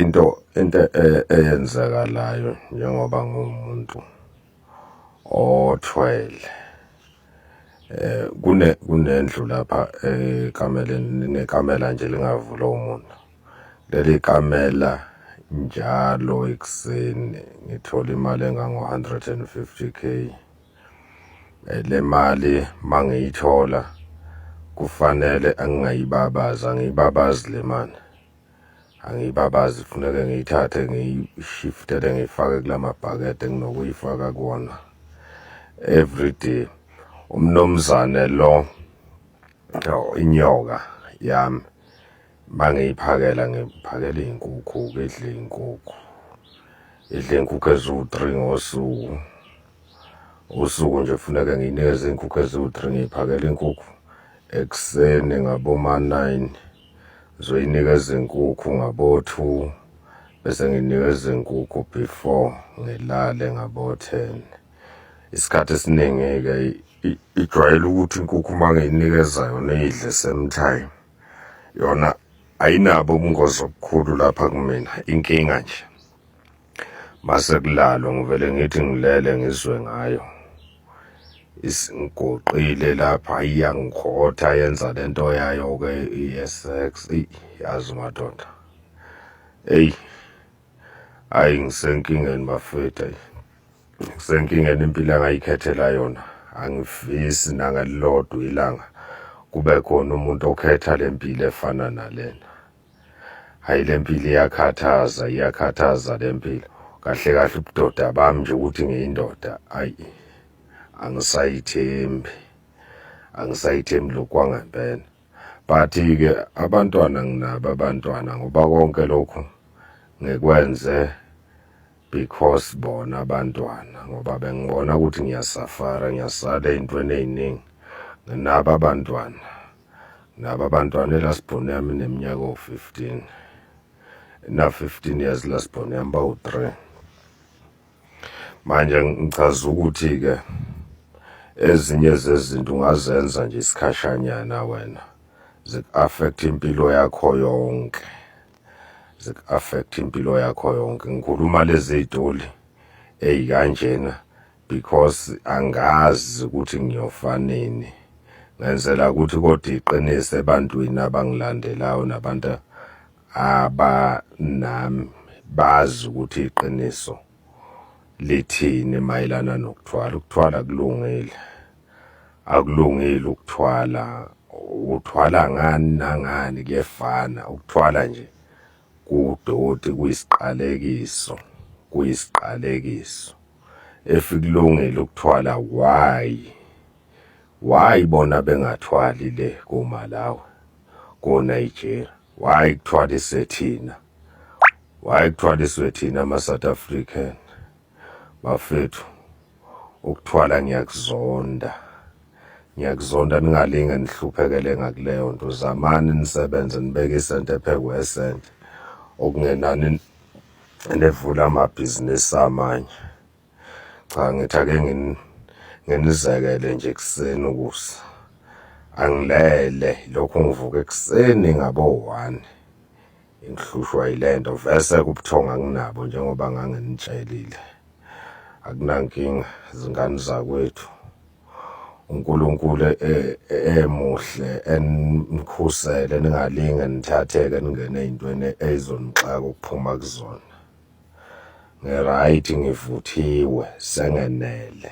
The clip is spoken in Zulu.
into eyenzakalayo njengoba ngumuntu othwele kunendlu lapha ekameleni nekamela nje lingavula umuntu. Leli kamela njalo ekuseni ngithola imali engango-150K. Le mali mangiyithola kufanele angiyibabazi le mali. Angiyibabazi, kufuneka ngiyithathe ngiyishiftele ngiyifake kulamabhakede enginokuyifaka kuwona everyday. Umnomzane lo inyoka yami mangiyiphakela ngiphakela iy'nkukhu, idle iy'nkukhu. Idle iy'nkukhu eziwu-3 ngosuku. Usuku nje kufuneka ngiyinikeze iy'nkukhu eziwu-3, ngiyiphakela inkukhu ekuseni ngaboma-9, ngizoyinikeza inkukhu ngabo-2, bese nginikeza inkukhu before ngilale ngabo-10. Isikhathi esiningi-ke ijwayele ukuthi inkukhu mangiyinikeza yona iyidle same time. Yona ayinabo ubungozi obukhulu lapha kumina. Inkinga nje mase kulalwa ngivele ngithi ngilele ngizwe ngayo ngigoqile lapha, iyangikhotha yenza lento yayo-ke ye-sex. Yazi madoda, hhayi ngisenkingeni bafethu, ngisenkingeni. Impilo engayikhethela yona angifisi nangelilodwa ilanga kube khona umuntu okhetha le mpilo efana nalena. Hhayi, le mpilo iyakhathaza le mpilo. Kahle kahle ubudoda bami nje ukuthi ngiyindoda, angisayithembi lokhu kwangempela. But-ke abantwana nginabo abantwana, ngoba konke lokhu ngikwenze because bona abantwana, ngoba bengibona ukuthi ngiyasafara, ngiyasala ey'ntweni ey'ningi. Nginabo abantwana elasibhoni yami neminyaka ewu-15, 15 years lasibhoni yami bawu-3. Manje ngichaza ukuthi-ke ezinye zezinto ungazenza nje isikhashanyana wena, ziku-affect impilo yakho yonke, Ngikhuluma lezi y'toli ey'kanjena because angazi ukuthi ngiyofa nini. Ngenzela ukuthi kodwa iqinise ebantwini abangilandelayo nabantu abanami bazi ukuthi iqiniso lithini mayelana nokuthwala. Ukuthwala akulungile, ukuthwala. Uthwala ngani nangani kuyefana. Ukuthwala nje kuwudoti, kuyisiqalekiso. If kulungile ukuthwala, why bona bengathwali le koMalawi, koNigeria? Why kuthwaliswe thina ama-South African? Bafethu, ukuthwala ngiyakuzonda, ningalinge nihluphekele ngakuleyo nto. Zamani nisebenze nibeke isente phekwesente, okungenani nevula amabhizinisi amanye. Cha, ngithi ake nginizekele nje ekuseni ukusa. Angilele, lokhu ngivuka ekuseni ngabo-1 ngihlushwa yile nto. Vese kubuthongo anginabo njengoba nganginitshelile. Akunankinga, zingane zakwethu. uNkulunkulu emuhle enikhusele, ningalinge nithatheke ningene ey'ntweni ey'zonixaka ukuphuma kuzona. Ngi-right, ngivuthiwe, sengenele.